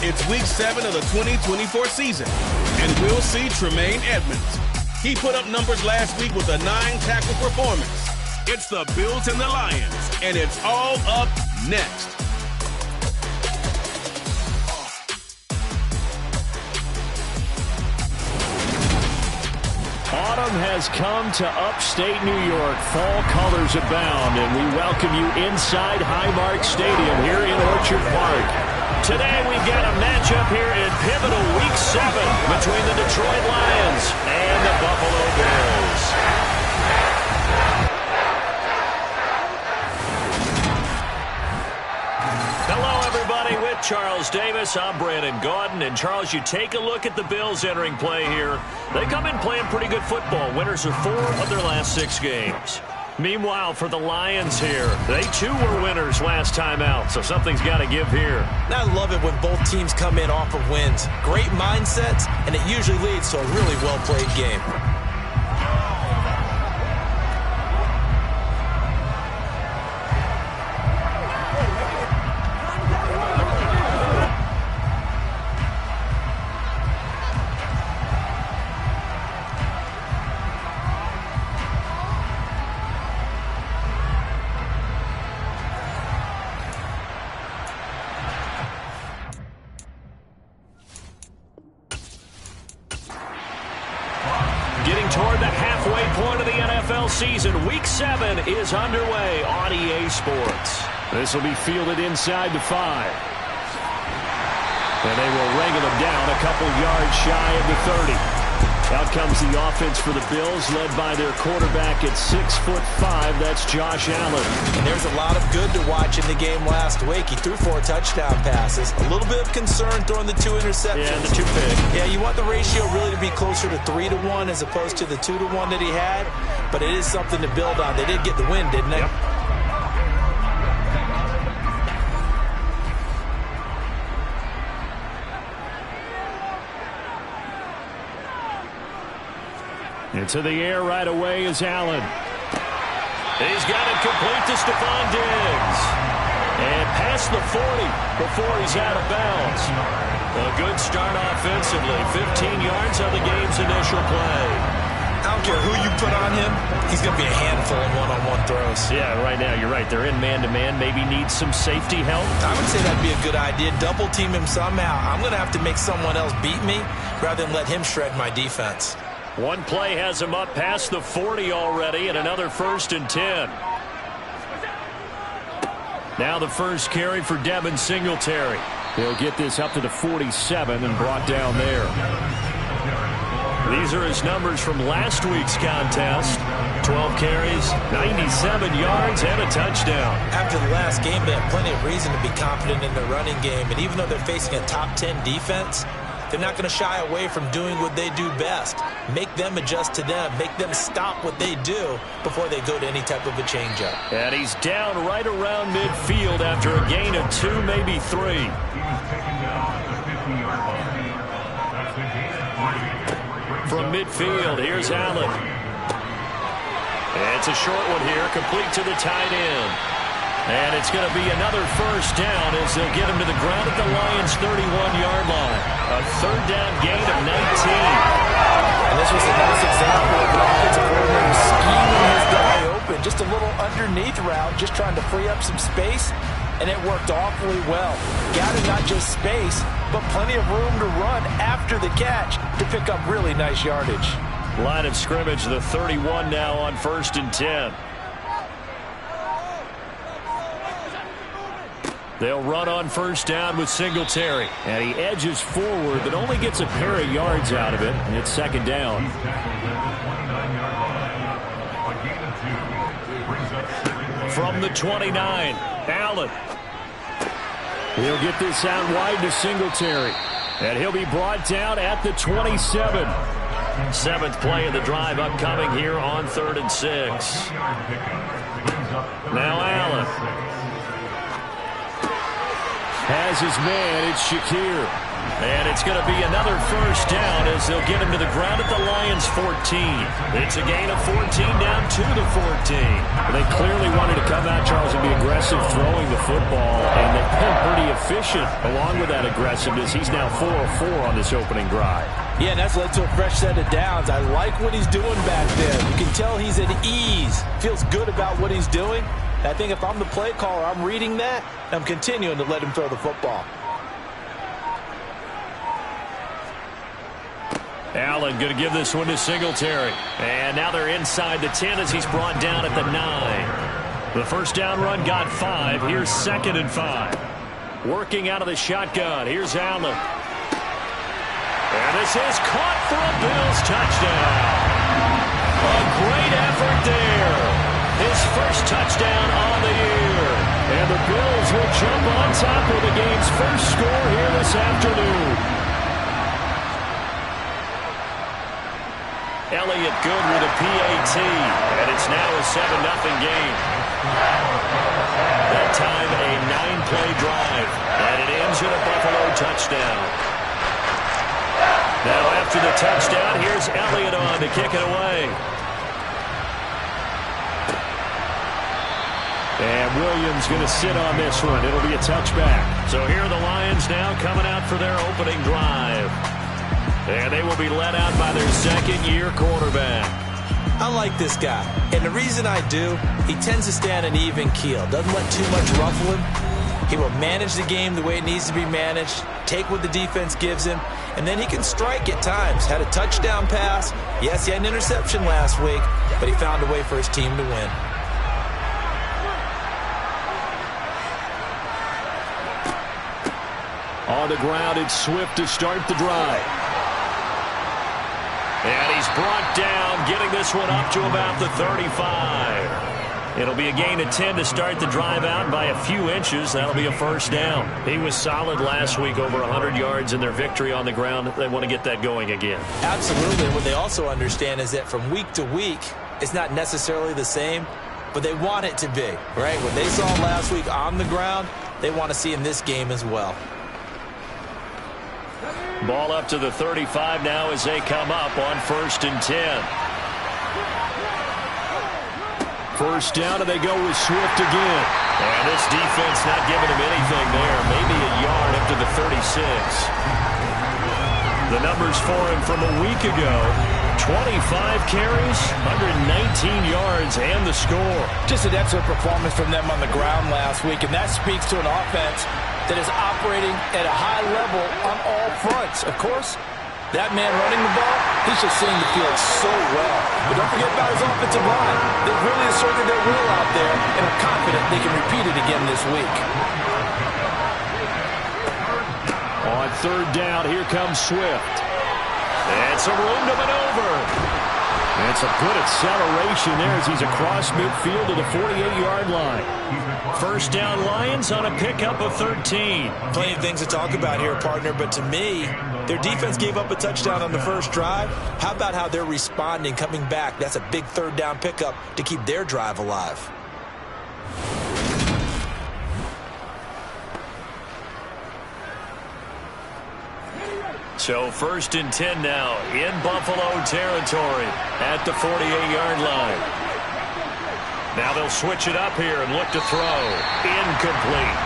It's Week 7 of the 2024 season, and we'll see Tremaine Edmunds. He put up numbers last week with a 9-tackle performance. It's the Bills and the Lions, and it's all up next. Autumn has come to upstate New York. Fall colors abound, and we welcome you inside Highmark Stadium here in Orchard Park. Today we've got a matchup here in pivotal Week 7 between the Detroit Lions and the Buffalo Bills. Hello, everybody. With Charles Davis, I'm Brandon Gaudin. And, Charles, you take a look at the Bills entering play here. They come in playing pretty good football. Winners of 4 of their last 6 games. Meanwhile, for the Lions here, they too were winners last time out, so something's got to give here. I love it when both teams come in off of wins. Great mindsets, and it usually leads to a really well-played game. Getting toward the halfway point of the NFL season, Week 7 is underway on EA Sports. This will be fielded inside the 5. And they will wrangle them down a couple yards shy of the 30. Out comes the offense for the Bills, led by their quarterback at 6'5". That's Josh Allen. And there's a lot of good to watch in the game last week. He threw 4 touchdown passes. A little bit of concern throwing the 2 interceptions. Yeah, the 2 pick. Yeah, you want the ratio really to be closer to 3-1 as opposed to the 2-1 that he had. But it is something to build on. They did get the win, didn't they? Yep. Into the air right away is Allen. He's got it complete to Stephon Diggs. And past the 40 before he's out of bounds. A good start offensively. 15 yards on the game's initial play. I don't care who you put on him. He's going to be a handful in one-on-one throws. Yeah, right now you're right. They're in man-to-man. Maybe needs some safety help. I would say that'd be a good idea. Double team him somehow. I'm going to have to make someone else beat me rather than let him shred my defense. One play has him up past the 40 already, and another 1st and 10. Now the first carry for Devin Singletary. He'll get this up to the 47 and brought down there. These are his numbers from last week's contest. 12 carries, 97 yards, and a touchdown. After the last game, they have plenty of reason to be confident in their running game. And even though they're facing a top 10 defense, they're not going to shy away from doing what they do best. Make them adjust to them. Make them stop what they do before they go to any type of a changeup. And he's down right around midfield after a gain of 2, maybe 3. From midfield, here's Allen. It's a short one here, complete to the tight end. And it's going to be another first down as they'll get him to the ground at the Lions' 31-yard line. A 3rd down gain of 19. And this was a nice example of the offensive coordinator scheming his guy open. Just a little underneath route, just trying to free up some space, and it worked awfully well. Got him not just space, but plenty of room to run after the catch to pick up really nice yardage. Line of scrimmage, the 31 now on 1st and 10. They'll run on first down with Singletary. And he edges forward, but only gets a pair of yards out of it. And it's 2nd down. From the 29, Allen. He'll get this out wide to Singletary. And he'll be brought down at the 27. 7th play of the drive upcoming here on 3rd and 6. Now Allen. Has his man, it's Shakir. And it's going to be another first down as they'll get him to the ground at the Lions' 14. It's a gain of 14 down to the 14. They clearly wanted to come out, Charles, and be aggressive throwing the football. And and they've been pretty efficient along with that aggressiveness. He's now 4 of 4 on this opening drive. Yeah, and that's led to a fresh set of downs. I like what he's doing back there. You can tell he's at ease. Feels good about what he's doing. And I think if I'm the play caller, I'm reading that, and I'm continuing to let him throw the football. Allen going to give this one to Singletary. And now they're inside the 10 as he's brought down at the 9. The first down run got 5. Here's 2nd and 5. Working out of the shotgun. Here's Allen. And this is caught for a Bills touchdown. A great effort there. His first touchdown on the year. And the Bills will jump on top of the game's first score here this afternoon. Elliott good with a PAT, and it's now a 7-0 game. That time a 9-play drive, and it ends in a Buffalo touchdown. Now after the touchdown, here's Elliott on to kick it away. And Williams going to sit on this one. It'll be a touchback. So here are the Lions now coming out for their opening drive. And they will be led out by their second-year quarterback. I like this guy. And the reason I do, he tends to stay on an even keel. Doesn't let too much ruffle him. He will manage the game the way it needs to be managed, take what the defense gives him, and then he can strike at times. Had a touchdown pass. Yes, he had an interception last week, but he found a way for his team to win. On the ground, it's Swift to start the drive. And he's brought down, getting this one up to about the 35. It'll be a gain of 10 to start the drive out by a few inches. That'll be a first down. He was solid last week, over 100 yards in their victory on the ground. They want to get that going again. Absolutely. What they also understand is that from week to week, it's not necessarily the same, but they want it to be, right? What they saw last week on the ground, they want to see in this game as well. Ball up to the 35 now as they come up on 1st and 10. First down, and they go with Swift again. And this defense not giving him anything there. Maybe a yard up to the 36. The numbers for him from a week ago. 25 carries, 119 yards, and the score. Just an excellent performance from them on the ground last week, and that speaks to an offense that is operating at a high level on all fronts. Of course, that man running the ball, he's just seeing the field so well. But don't forget about his offensive line. They've really asserted their will out there, and are confident they can repeat it again this week. On 3rd down, here comes Swift. And some room to maneuver. And some good acceleration there as he's across midfield to the 48-yard line. First down, Lions on a pickup of 13. Plenty of things to talk about here, partner, but to me, their defense gave up a touchdown on the first drive. How about how they're responding, coming back? That's a big 3rd down pickup to keep their drive alive. So 1st and 10 now in Buffalo territory at the 48-yard line. Now they'll switch it up here and look to throw. Incomplete.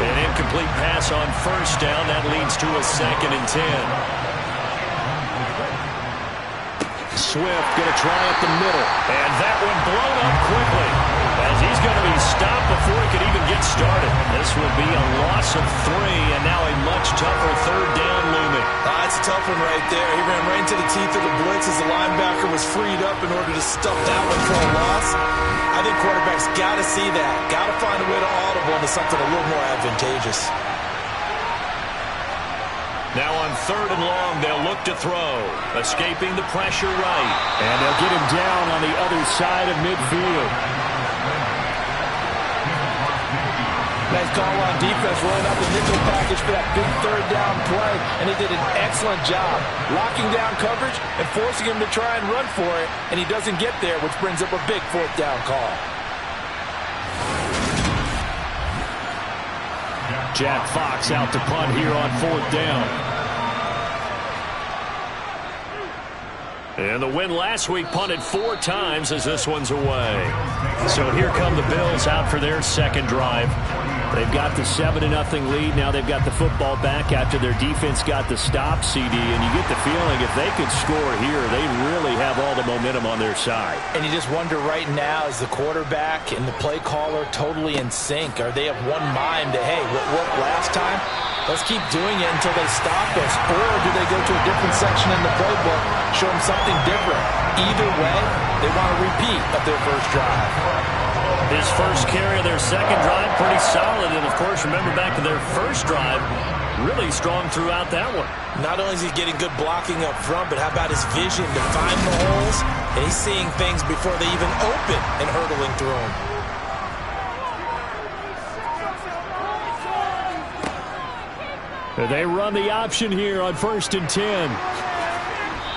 An incomplete pass on 1st down. That leads to a 2nd and 10. Swift going to try up the middle. And that one blown up quickly as he's going to be stopped before he could even get started. This will be a loss of 3, and now a much tougher 3rd down looming. That's a tough one right there. He ran right into the teeth of the blitz as the linebacker was freed up in order to stuff that one for a loss. I think quarterbacks got to see that. Got to find a way to audible into something a little more advantageous. Now on 3rd and long, they'll look to throw. Escaping the pressure right. And they'll get him down on the other side of midfield. Nice call on defense, rolling out the nickel package for that big 3rd down play, and they did an excellent job locking down coverage and forcing him to try and run for it, and he doesn't get there, which brings up a big 4th down call. Jack Fox out to punt here on 4th down. And the win last week punted 4 times as this one's away. So here come the Bills out for their second drive. They've got the 7-0 lead. Now they've got the football back after their defense got the stop, CD. And you get the feeling if they could score here, they really have all the momentum on their side. And you just wonder right now, is the quarterback and the play caller totally in sync? Are they of one mind that, hey, what worked last time? Let's keep doing it until they stop us. Or do they go to a different section in the playbook, show them something different? Either way, they want a repeat of their first drive. His first carry of their second drive, pretty solid. And, of course, remember back to their first drive, really strong throughout that one. Not only is he getting good blocking up front, but how about his vision to find the holes? And he's seeing things before they even open and hurtling through them. They run the option here on 1st and 10.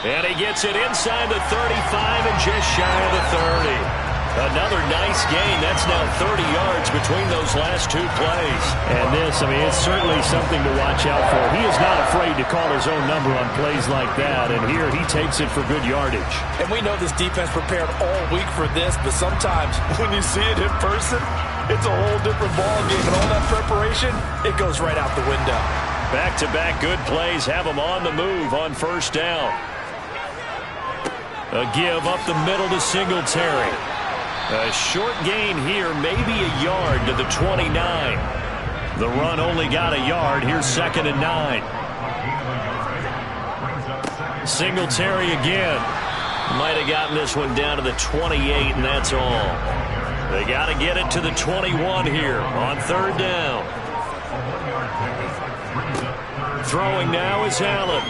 And he gets it inside the 35 and just shy of the 30. Another nice gain. That's now 30 yards between those last 2 plays. And this, I mean, it's certainly something to watch out for. He is not afraid to call his own number on plays like that. And here he takes it for good yardage. And we know this defense prepared all week for this, but sometimes when you see it in person, it's a whole different ballgame. And all that preparation, it goes right out the window. Back-to-back good plays have him on the move on 1st down. A give up the middle to Singletary. A short gain here, maybe a yard to the 29. The run only got a yard. Here's 2nd and 9. Singletary again. Might have gotten this one down to the 28, and that's all. They got to get it to the 21 here on 3rd down. Throwing now is Allen.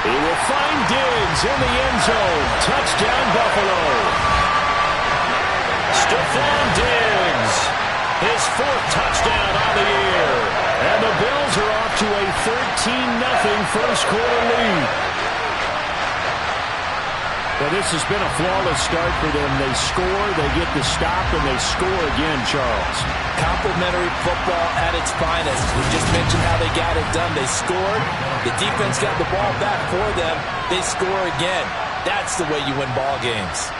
He will find Diggs in the end zone. Touchdown, Buffalo. Stephon Diggs, his 4th touchdown on the year. And the Bills are off to a 13-0 first quarter lead. Well, this has been a flawless start for them. They score, they get the stop, and they score again, Charles. Complimentary football at its finest. We just mentioned how they got it done. They scored. The defense got the ball back for them. They score again. That's the way you win ball games.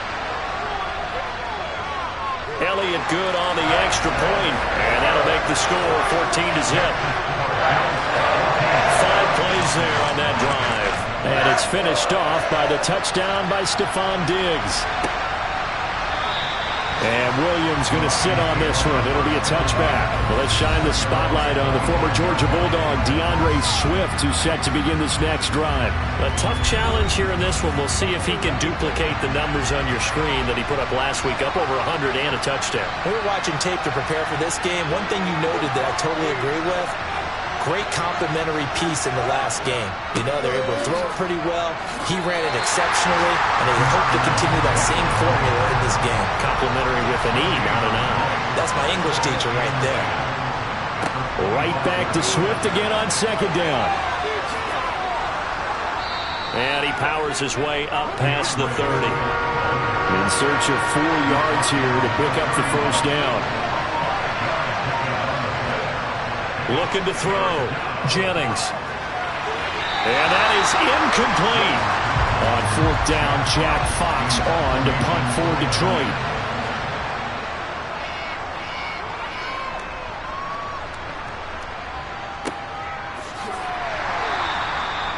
Elliott good on the extra point, and that'll make the score 14-0. 5 plays there on that drive. And it's finished off by the touchdown by Stephon Diggs. And Williams going to sit on this one. It'll be a touchback. Well, let's shine the spotlight on the former Georgia Bulldog, DeAndre Swift, who's set to begin this next drive. A tough challenge here in this one. We'll see if he can duplicate the numbers on your screen that he put up last week, up over 100 and a touchdown. We were watching tape to prepare for this game. One thing you noted that I totally agree with, great complimentary piece in the last game. You know, they're able to throw it pretty well. He ran it exceptionally, and they hope to continue that same formula in this game. Complimentary with an E, not an I. That's my English teacher right there. Right back to Swift again on 2nd down. And he powers his way up past the 30. In search of 4 yards here to pick up the 1st down. Looking to throw. Jennings. And that is incomplete. On 4th down, Jack Fox on to punt for Detroit.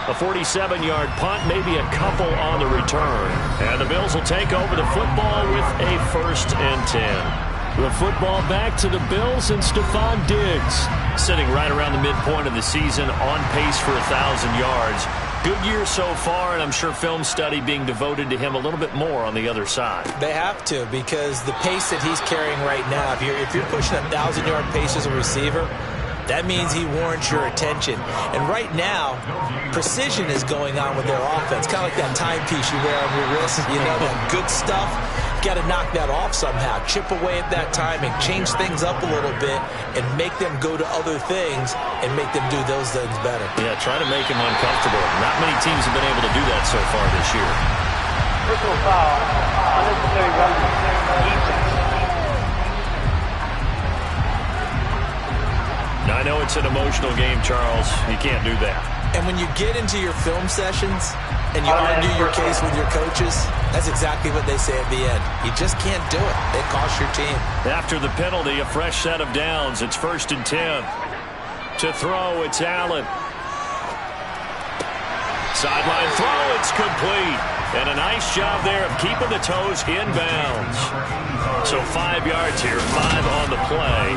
A 47-yard punt, maybe a couple on the return. And the Bills will take over the football with a 1st and 10. The football back to the Bills and Stephon Diggs. Sitting right around the midpoint of the season, on pace for 1,000 yards. Good year so far, and I'm sure film study being devoted to him a little bit more on the other side. They have to, because the pace that he's carrying right now, if you're pushing 1,000-yard pace as a receiver, that means he warrants your attention. And right now, precision is going on with their offense. Kind of like that timepiece you wear on your wrist. You know, that good stuff. Got to knock that off somehow. Chip away at that timing. Change things up a little bit and make them go to other things and make them do those things better. Yeah, try to make him uncomfortable. Not many teams have been able to do that so far this year. Personal foul. Unnecessary roughness. I know it's an emotional game, Charles. You can't do that. And when you get into your film sessions and you argue your case with your coaches, that's exactly what they say at the end. You just can't do it. It costs your team. After the penalty, a fresh set of downs. It's 1st and 10. To throw, it's Allen. Sideline throw, it's complete. And a nice job there of keeping the toes in bounds. So 5 yards here, 5 on the play.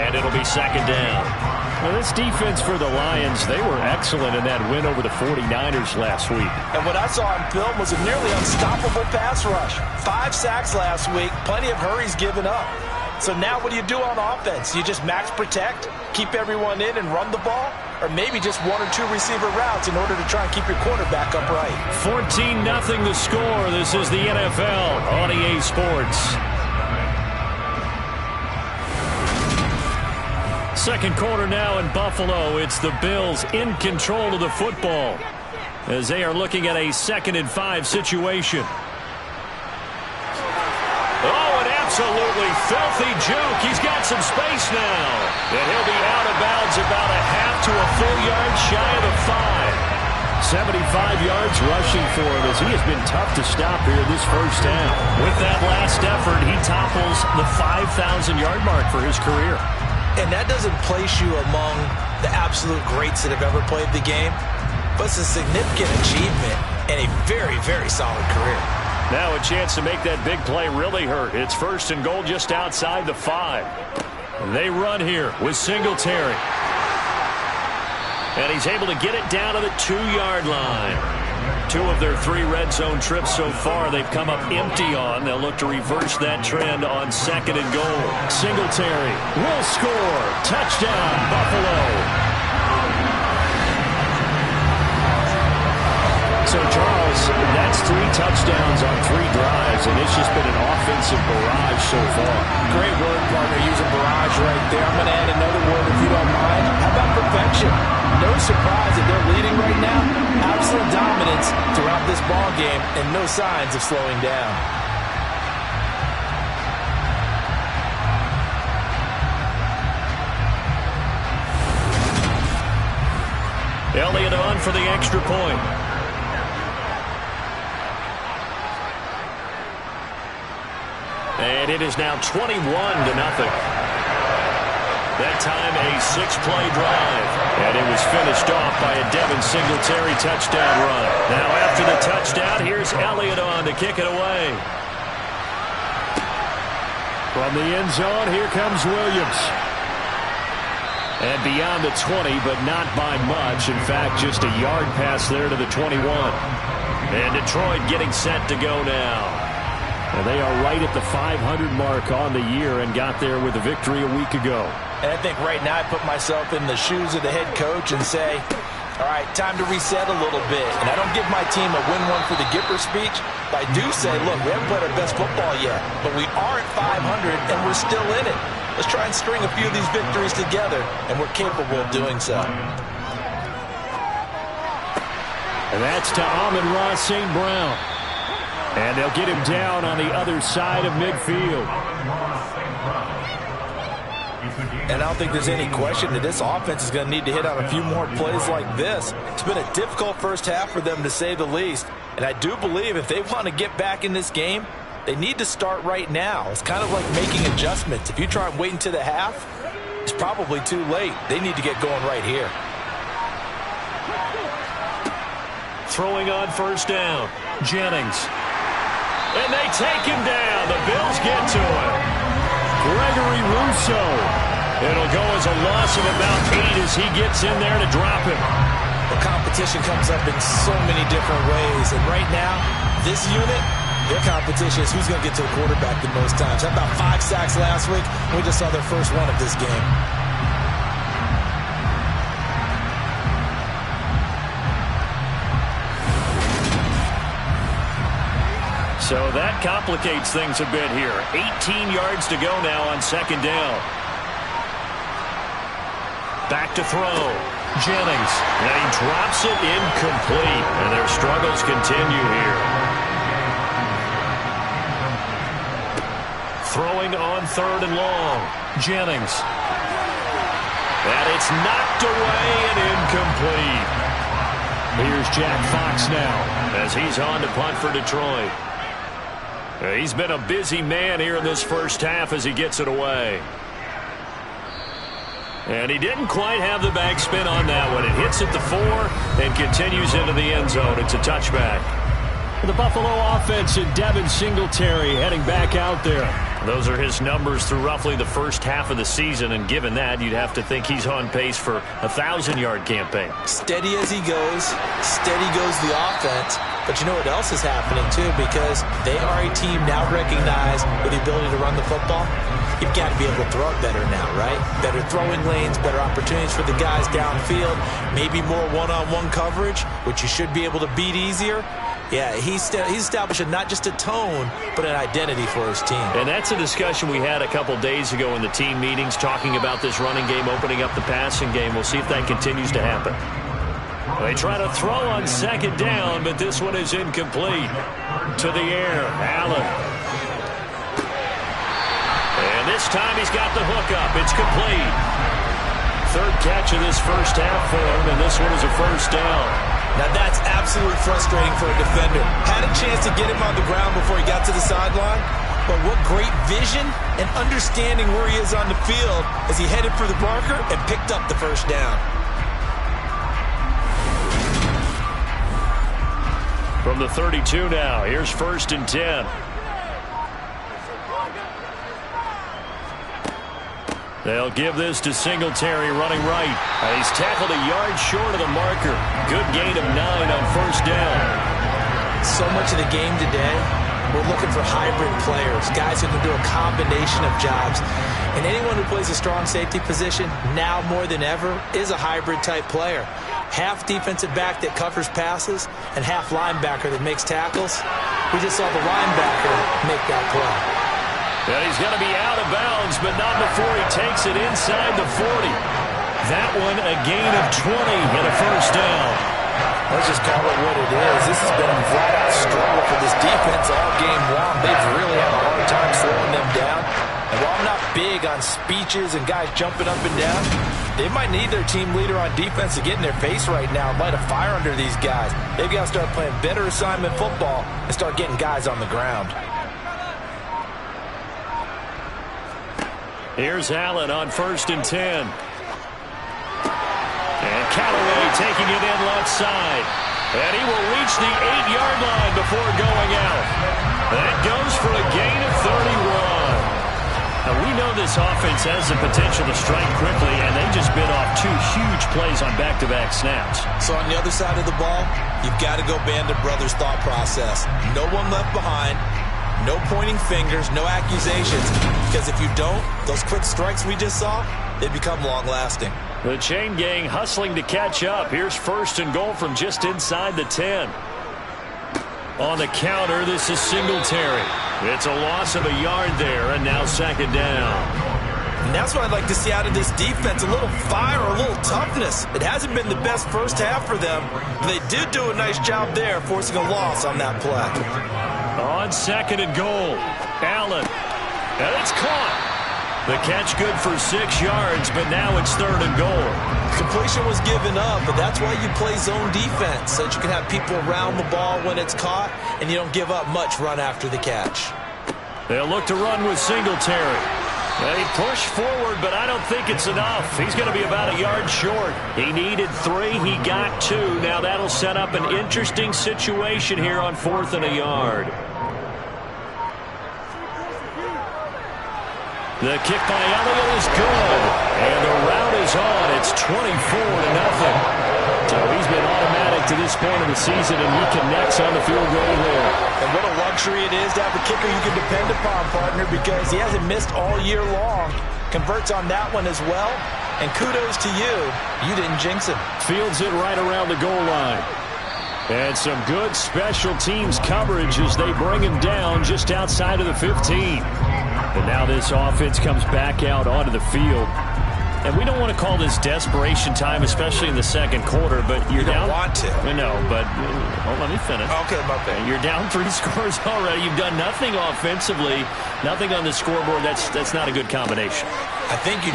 And it'll be 2nd down. Well, this defense for the Lions, they were excellent in that win over the 49ers last week. And what I saw on film was a nearly unstoppable pass rush. 5 sacks last week, plenty of hurries given up. So now what do you do on offense? You just max protect, keep everyone in and run the ball? Or maybe just 1 or 2 receiver routes in order to try and keep your quarterback upright. 14-0 the score. This is the NFL on EA Sports. Second quarter now in Buffalo. It's the Bills in control of the football as they are looking at a 2nd and 5 situation. Oh, an absolutely filthy juke. He's got some space now. And he'll be out of bounds about a half to a full yard shy of the 5. 75 yards rushing for him as he has been tough to stop here this first down. With that last effort, he topples the 5,000-yard mark for his career. And that doesn't place you among the absolute greats that have ever played the game, but it's a significant achievement and a very, very solid career. Now a chance to make that big play really hurt. It's 1st and goal just outside the 5. They run here with Singletary. And he's able to get it down to the 2-yard line. 2 of their 3 red zone trips so far they've come up empty on. They'll look to reverse that trend on 2nd and goal. Singletary will score. Touchdown, Buffalo. So, Charles, that's 3 touchdowns on 3 drives, and it's just been an offensive barrage so far. Great word, partner, using barrage right there. I'm going to add another word if you don't mind. How about perfection? No surprise that they're leading right now. Absolute dominance throughout this ball game and no signs of slowing down. Elliott on for the extra point. And it is now 21-0. That time a 6-play drive. And it was finished off by a Devin Singletary touchdown run. Now after the touchdown, here's Elliott on to kick it away. From the end zone, here comes Williams. And beyond the 20, but not by much. In fact, just a yard pass there to the 21. And Detroit getting set to go now. And they are right at the 500 mark on the year and got there with a victory a week ago. And I think right now I put myself in the shoes of the head coach and say, all right, time to reset a little bit. And I don't give my team a win one for the Gipper speech, but I do say, look, we haven't played our best football yet, but we are at 500 and we're still in it. Let's try and string a few of these victories together, and we're capable of doing so. And that's to Amon-Ra St. Brown. And they'll get him down on the other side of midfield. And I don't think there's any question that this offense is going to need to hit on a few more plays like this. It's been a difficult first half for them, to say the least. And I do believe if they want to get back in this game, they need to start right now. It's kind of like making adjustments. If you try and wait until the half, it's probably too late. They need to get going right here. Throwing on first down, Jennings. And they take him down. The Bills get to him. Gregory Rousseau. It'll go as a loss of about 8 as he gets in there to drop him. The competition comes up in so many different ways. And right now, this unit, their competition is who's going to get to the quarterback the most times. Had about 5 sacks last week. We just saw their first one of this game. So that complicates things a bit here. 18 yards to go now on second down. Back to throw. Jennings. And he drops it incomplete. And their struggles continue here. Throwing on third and long. Jennings. And it's knocked away and incomplete. Here's Jack Fox now as he's on to punt for Detroit. He's been a busy man here in this first half as he gets it away. And he didn't quite have the backspin on that one. It hits at the 4 and continues into the end zone. It's a touchback. The Buffalo offense and Devin Singletary heading back out there. Those are his numbers through roughly the first half of the season, and given that, you'd have to think he's on pace for a 1,000-yard campaign. Steady as he goes, steady goes the offense. But you know what else is happening, too, because they are a team now recognized with the ability to run the football. You've got to be able to throw it better now, right? Better throwing lanes, better opportunities for the guys downfield, maybe more one-on-one coverage, which you should be able to beat easier. Yeah, he's establishing not just a tone, but an identity for his team. And that's a discussion we had a couple days ago in the team meetings, talking about this running game, opening up the passing game. We'll see if that continues to happen. They try to throw on second down, but this one is incomplete. To the air, Allen. And this time he's got the hook up. It's complete. Third catch of this first half for him, and this one is a first down. Now that's absolutely frustrating for a defender. Had a chance to get him on the ground before he got to the sideline, but what great vision and understanding where he is on the field as he headed for the marker and picked up the first down. From the 32 now, here's 1st and 10. They'll give this to Singletary running right. He's tackled a yard short of the marker. Good gain of 9 on first down. So much of the game today, we're looking for hybrid players, guys who can do a combination of jobs. And anyone who plays a strong safety position, now more than ever, is a hybrid type player. Half defensive back that covers passes and half linebacker that makes tackles. We just saw the linebacker make that play. And he's going to be out of bounds, but not before he takes it inside the 40. That one a gain of 20 and a first down. Let's just call it what it is. This has been a flat-out struggle for this defense all game long. They've really had a hard time slowing them down. And while I'm not big on speeches and guys jumping up and down, they might need their team leader on defense to get in their face right now and light a fire under these guys. They've got to start playing better assignment football and start getting guys on the ground. Here's Allen on 1st and 10. And Callaway taking it in left side. And he will reach the 8-yard line before going out. That goes for a gain of 31. Now, we know this offense has the potential to strike quickly, and they just bit off 2 huge plays on back-to-back snaps. So on the other side of the ball, you've got to go Band of Brothers thought process. No one left behind. No pointing fingers, no accusations, because if you don't, those quick strikes we just saw, they become long-lasting. The chain gang hustling to catch up. Here's 1st and goal from just inside the 10. On the counter, this is Singletary. It's a loss of a yard there, and now 2nd down. And that's what I'd like to see out of this defense, a little fire, a little toughness. It hasn't been the best first half for them, but they did do a nice job there, forcing a loss on that play. On 2nd and goal, Allen, and it's caught. The catch good for 6 yards, but now it's 3rd and goal. Completion was given up, but that's why you play zone defense, so that you can have people around the ball when it's caught, and you don't give up much run after the catch. They'll look to run with Singletary. They push forward, but I don't think it's enough. He's going to be about a yard short. He needed 3. He got 2. Now that'll set up an interesting situation here on 4th and a yard. The kick by Elliott is good. And the route is on. It's 24-0. So he's been automatic to this point of the season, and he connects on the field goal there. And what a luxury it is to have a kicker you can depend upon, partner, because he hasn't missed all year long. Converts on that one as well. And kudos to you. You didn't jinx him. Fields it right around the goal line. And some good special teams coverage as they bring him down just outside of the 15. And now this offense comes back out onto the field. And we don't want to call this desperation time, especially in the second quarter, but you're down. You don't want to. No, but let me finish. Okay, my bad. You're down 3 scores already. You've done nothing offensively, nothing on the scoreboard. That's not a good combination. I think you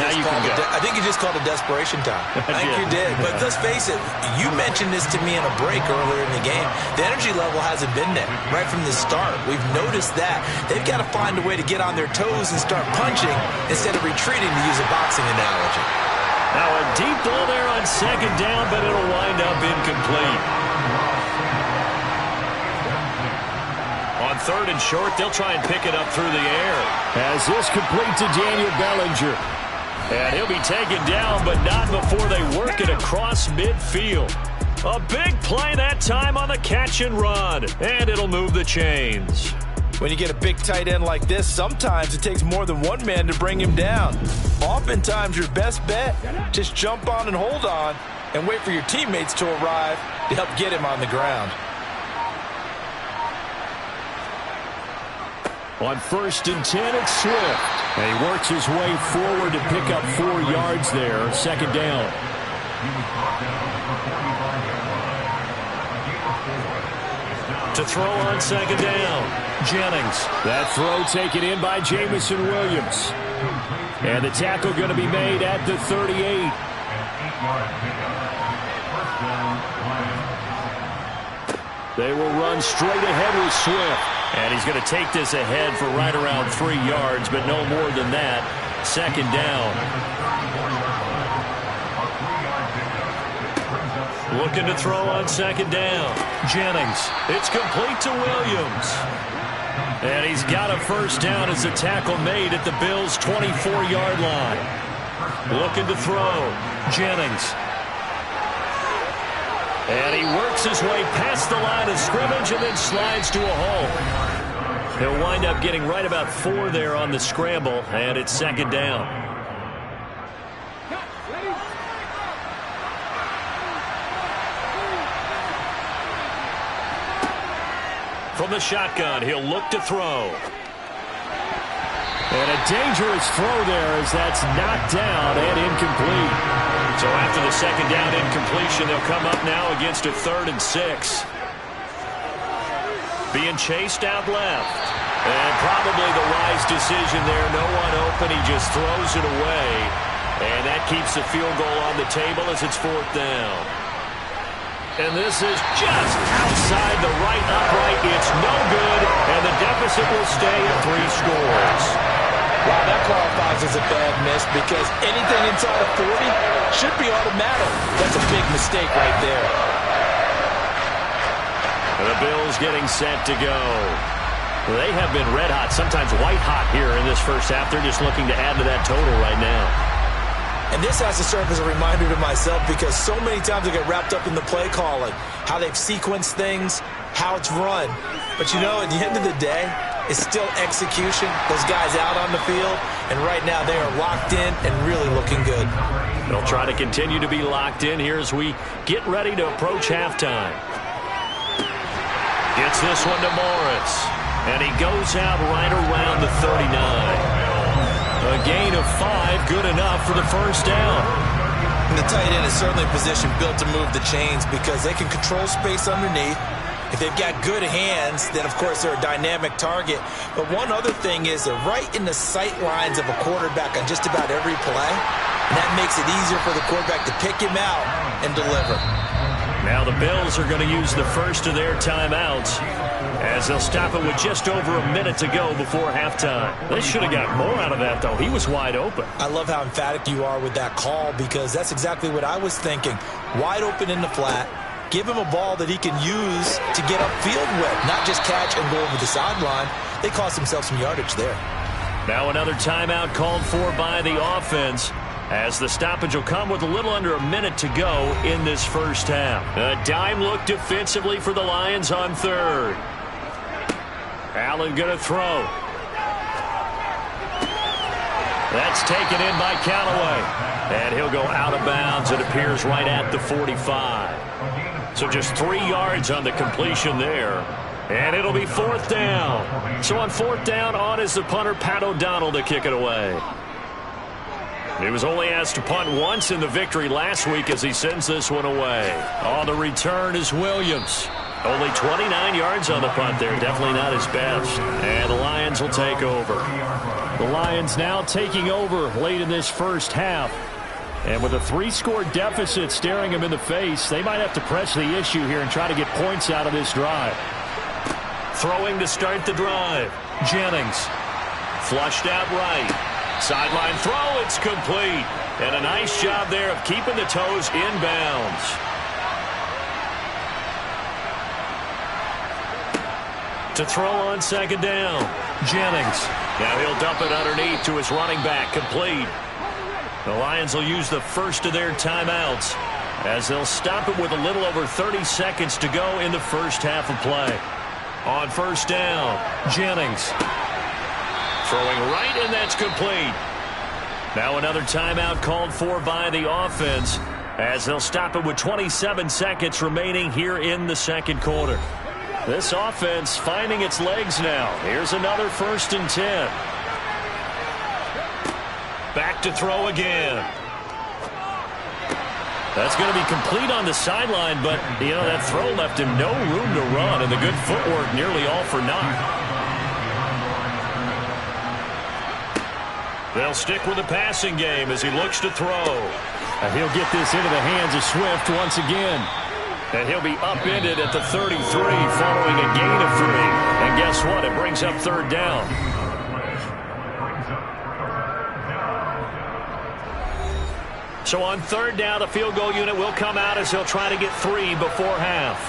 just called a desperation time. I think you did. But let's face it, you mentioned this to me in a break earlier in the game. The energy level hasn't been there right from the start. We've noticed that. They've got to find a way to get on their toes and start punching instead of retreating, to use a boxing analogy. Now a deep ball there on second down, but it'll wind up incomplete. On third and short, they'll try and pick it up through the air. As this complete to Daniel Bellinger. And he'll be taken down, but not before they work it across midfield. A big play that time on the catch and run. And it'll move the chains. When you get a big tight end like this, sometimes it takes more than one man to bring him down. Oftentimes, your best bet, just jump on and hold on and wait for your teammates to arrive to help get him on the ground. On 1st and 10, it's Swift. And he works his way forward to pick up 4 yards there. Second down. To throw on second down, Jennings. That throw taken in by Jameson Williams. And the tackle going to be made at the 38. They will run straight ahead with Swift. And he's going to take this ahead for right around 3 yards, but no more than that. Second down. Looking to throw on second down. Jennings. It's complete to Williams. And he's got a first down as the tackle made at the Bills' 24-yard line. Looking to throw. Jennings. And he works his way past the line of scrimmage and then slides to a hole. He'll wind up getting right about 4 there on the scramble, and it's second down. From the shotgun, he'll look to throw. And a dangerous throw there as that's knocked down and incomplete. So after the second down incompletion, they'll come up now against a 3rd and 6. Being chased out left. And probably the wise decision there. No one open. He just throws it away. And that keeps the field goal on the table as it's 4th down. And this is just outside the right upright. It's no good. And the deficit will stay at 3 scores. Wow, that qualifies as a bad miss because anything inside of 40 should be automatic. That's a big mistake right there. And the Bills getting set to go. They have been red hot, sometimes white hot here in this first half. They're just looking to add to that total right now. And this has to serve as a reminder to myself because so many times I get wrapped up in the play calling, how they've sequenced things, how it's run. But you know, at the end of the day, it's still execution. Those guys out on the field, and right now they are locked in and really looking good. They'll try to continue to be locked in here as we get ready to approach halftime. Gets this one to Morris, and he goes out right around the 39. A gain of 5, good enough for the first down. And the tight end is certainly a position built to move the chains because they can control space underneath. If they've got good hands, then, of course, they're a dynamic target. But one other thing is they're right in the sight lines of a quarterback on just about every play. And that makes it easier for the quarterback to pick him out and deliver. Now the Bills are going to use the first of their timeouts as they'll stop it with just over a minute to go before halftime. They should have got more out of that, though. He was wide open. I love how emphatic you are with that call because that's exactly what I was thinking. Wide open in the flat. Give him a ball that he can use to get upfield with, not just catch and go over the sideline. They cost themselves some yardage there. Now another timeout called for by the offense as the stoppage will come with a little under a minute to go in this first half. A dime look defensively for the Lions on third. Allen going to throw. That's taken in by Callaway. And he'll go out of bounds. It appears right at the 45. So just 3 yards on the completion there. And it'll be 4th down. So on 4th down, on is the punter, Pat O'Donnell, to kick it away. He was only asked to punt once in the victory last week as he sends this one away. On the return is Williams. Only 29 yards on the punt there. Definitely not his best. And the Lions will take over. The Lions now taking over late in this first half. And with a 3-score deficit staring them in the face, they might have to press the issue here and try to get points out of this drive. Throwing to start the drive. Jennings. Flushed out right. Sideline throw, it's complete. And a nice job there of keeping the toes inbounds. To throw on second down. Jennings. Now he'll dump it underneath to his running back. Complete. The Lions will use the first of their timeouts as they'll stop it with a little over 30 seconds to go in the first half of play. On first down, Jennings. Throwing right, and that's complete. Now another timeout called for by the offense as they'll stop it with 27 seconds remaining here in the second quarter. This offense finding its legs now. Here's another 1st and 10. Back to throw again. That's going to be complete on the sideline, but, that throw left him no room to run, and the good footwork nearly all for naught. They'll stick with the passing game as he looks to throw. And he'll get this into the hands of Swift once again. And he'll be upended at the 33 following a gain of 3. And guess what? It brings up third down. So on third down, the field goal unit will come out as he'll try to get 3 before half.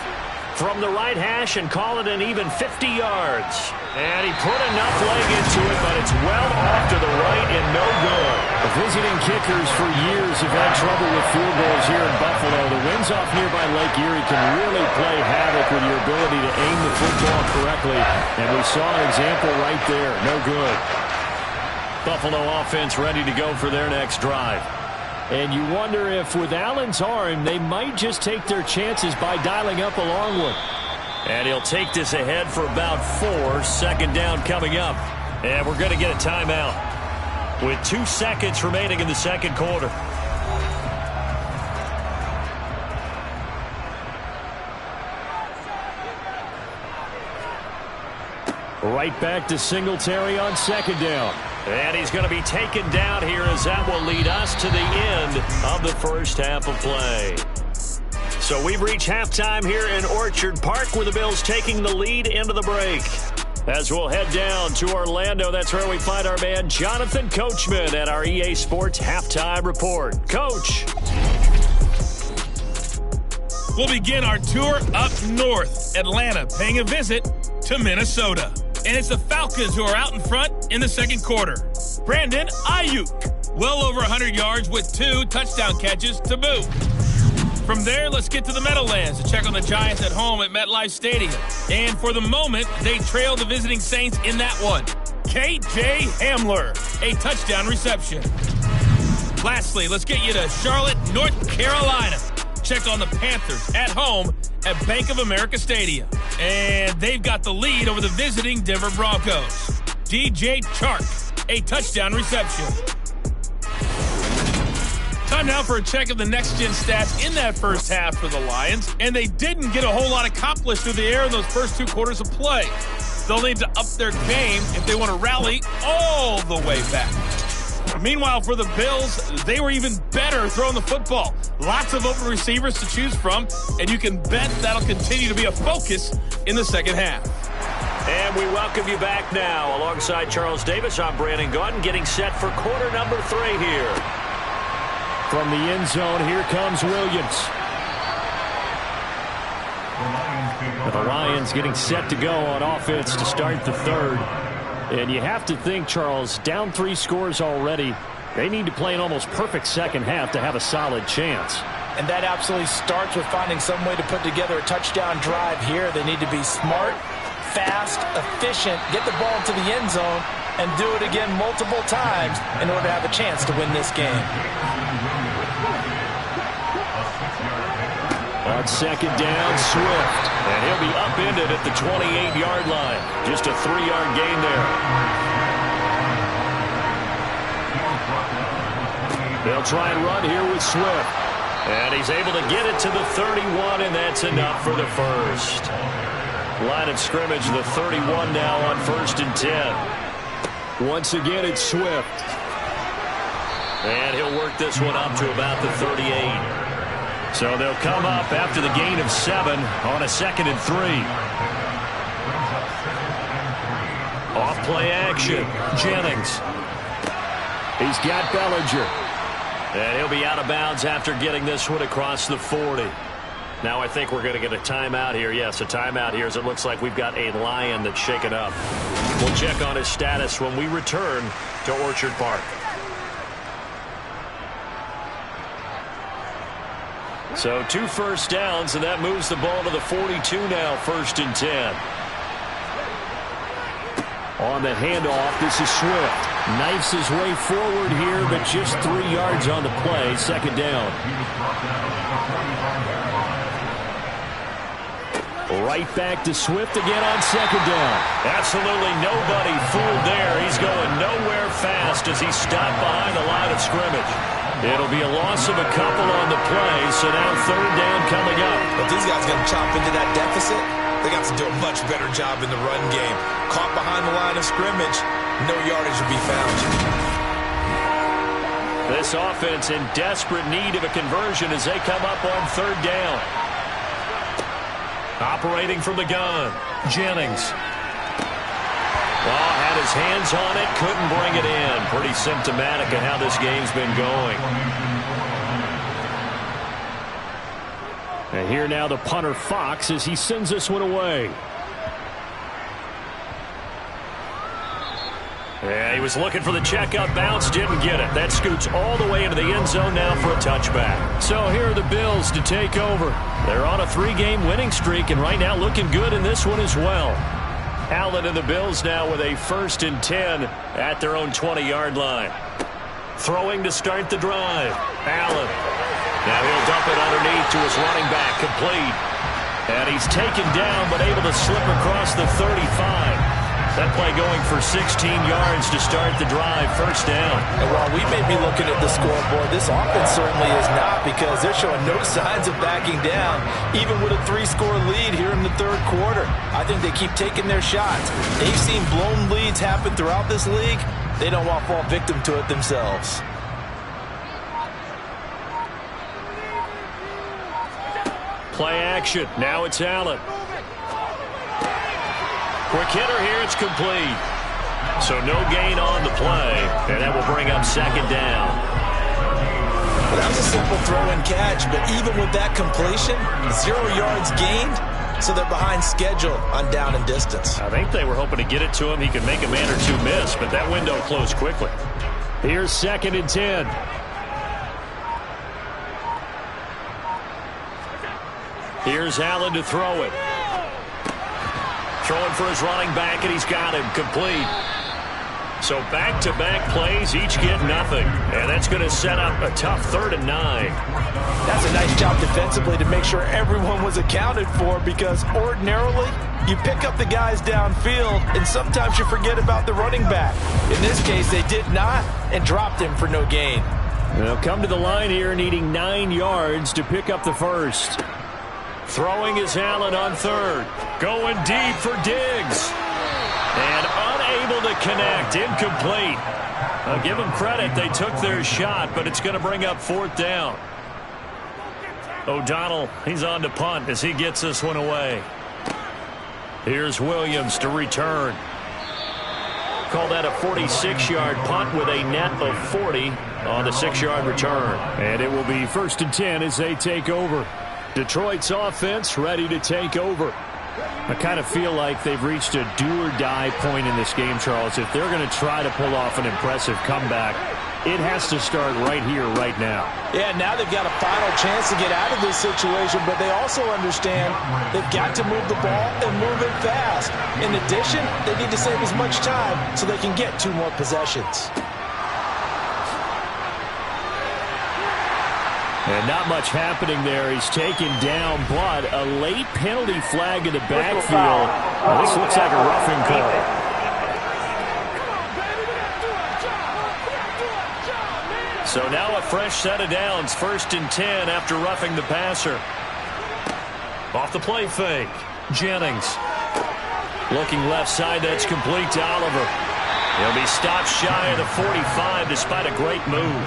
From the right hash and call it an even 50 yards. And he put enough leg into it, but it's well off to the right and no good. The visiting kickers for years have had trouble with field goals here in Buffalo. The winds off nearby Lake Erie can really play havoc with your ability to aim the football correctly. And we saw an example right there. No good. Buffalo offense ready to go for their next drive. And you wonder if with Allen's arm, they might just take their chances by dialing up a long one. And he'll take this ahead for about 4. Second down coming up. And we're going to get a timeout with 2 seconds remaining in the second quarter. Right back to Singletary on second down. And he's going to be taken down here as that will lead us to the end of the first half of play. So we've reached halftime here in Orchard Park with the Bills taking the lead into the break. As we'll head down to Orlando, that's where we find our man Jonathan Coachman at our EA Sports Halftime Report. Coach. We'll begin our tour up north, Atlanta, paying a visit to Minnesota. And it's the Falcons who are out in front in the second quarter. Brandon Ayuk, well over 100 yards with 2 touchdown catches to boot. From there, let's get to the Meadowlands to check on the Giants at home at MetLife Stadium. And for the moment, they trail the visiting Saints in that one. K.J. Hamler, a touchdown reception. Lastly, let's get you to Charlotte, North Carolina. Check on the Panthers at home at Bank of America Stadium. And they've got the lead over the visiting Denver Broncos. DJ Chark, a touchdown reception. Time now for a check of the next-gen stats in that first half for the Lions. And they didn't get a whole lot accomplished through the air in those first 2 quarters of play. They'll need to up their game if they want to rally all the way back. Meanwhile, for the Bills, they were even better throwing the football. Lots of open receivers to choose from, and you can bet that'll continue to be a focus in the second half. And we welcome you back now. Alongside Charles Davis, I'm Brandon Gaudin, getting set for quarter number 3 here. From the end zone, here comes Williams. The Lions getting set to go on offense to start the third. And you have to think, Charles, down 3 scores already. They need to play an almost perfect second half to have a solid chance. And that absolutely starts with finding some way to put together a touchdown drive here. They need to be smart, fast, efficient, get the ball to the end zone, and do it again multiple times in order to have a chance to win this game. On second down, Swift. And he'll be upended at the 28-yard line. Just a 3-yard gain there. They'll try and run here with Swift. And he's able to get it to the 31, and that's enough for the first. Line of scrimmage, the 31 now on 1st and 10. Once again, it's Swift. And he'll work this one up to about the 38. So they'll come up after the gain of 7 on a 2nd and 3. Off play action. Jennings. He's got Bellinger. And he'll be out of bounds after getting this one across the 40. Now I think we're going to get a timeout here. Yes, a timeout here as it looks like we've got a Lion that's shaken up. We'll check on his status when we return to Orchard Park. So 2 first downs, and that moves the ball to the 42 now, 1st and 10. On the handoff, this is Swift. Knifes his way forward here, but just 3 yards on the play. 2nd down. Right back to Swift again on 2nd down. Absolutely nobody fooled there. He's going nowhere fast as he's stopped behind the line of scrimmage. It'll be a loss of a couple on the play, so now 3rd down coming up. If these guys are going to chop into that deficit, they got to do a much better job in the run game. Caught behind the line of scrimmage, no yardage will be found. This offense in desperate need of a conversion as they come up on 3rd down. Operating from the gun, Jennings. Oh, had his hands on it, couldn't bring it in. Pretty symptomatic of how this game's been going. And here now the punter Fox as he sends this one away. Yeah, he was looking for the checkout bounce, didn't get it. That scoots all the way into the end zone now for a touchback. So here are the Bills to take over. They're on a 3-game winning streak and right now looking good in this one as well. Allen and the Bills now with a 1st and 10 at their own 20-yard line. Throwing to start the drive. Allen. Now he'll dump it underneath to his running back, complete. And he's taken down but able to slip across the 35. That play going for 16 yards to start the drive, 1st down. And while we may be looking at the scoreboard, this offense certainly is not because they're showing no signs of backing down, even with a 3-score lead here in the 3rd quarter. I think they keep taking their shots. They've seen blown leads happen throughout this league. They don't want to fall victim to it themselves. Play action. Now it's Allen. Quick hitter here, it's complete. So no gain on the play, and that will bring up 2nd down. Well, that was a simple throw and catch, but even with that completion, 0 yards gained, so they're behind schedule on down and distance. I think they were hoping to get it to him. He could make a man or 2 miss, but that window closed quickly. Here's 2nd and 10. Here's Allen to throw it. Throwing for his running back, and he's got him complete. So back-to-back plays, each get nothing. And that's going to set up a tough 3rd and 9. That's a nice job defensively to make sure everyone was accounted for because ordinarily you pick up the guys downfield and sometimes you forget about the running back. In this case, they did not and dropped him for no gain. They'll come to the line here needing 9 yards to pick up the 1st. Throwing is Allen on 3rd. Going deep for Diggs. And unable to connect. Incomplete. I'll give them credit. They took their shot, but it's going to bring up 4th down. O'Donnell, he's on to punt as he gets this one away. Here's Williams to return. Call that a 46-yard punt with a net of 40 on the 6-yard return. And it will be 1st and 10 as they take over. Detroit's offense ready to take over. I kind of feel like they've reached a do-or-die point in this game, Charles. If they're going to try to pull off an impressive comeback, it has to start right here, right now. Yeah, now they've got a final chance to get out of this situation, but they also understand they've got to move the ball and move it fast. In addition, they need to save as much time so they can get 2 more possessions. And not much happening there. He's taken down, but a late penalty flag in the backfield. Well, this looks like a roughing call. So now a fresh set of downs, 1st and 10 after roughing the passer. Off the play fake, Jennings. Looking left side, that's complete to Oliver. He'll be stopped shy of the 45 despite a great move.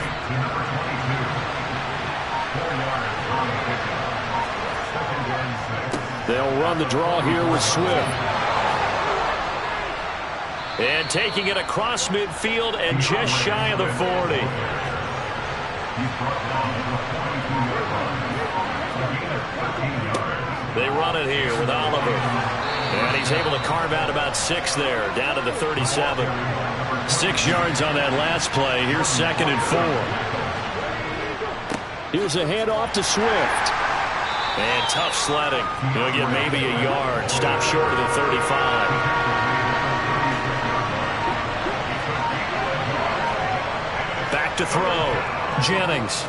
They'll run the draw here with Swift. And taking it across midfield and just shy of the 40. They run it here with Oliver. And he's able to carve out about 6 there, down to the 37. 6 yards on that last play. Here's 2nd and 4. Here's a handoff to Swift. And tough sledding. He'll get maybe a yard. Stop short of the 35. Back to throw. Jennings.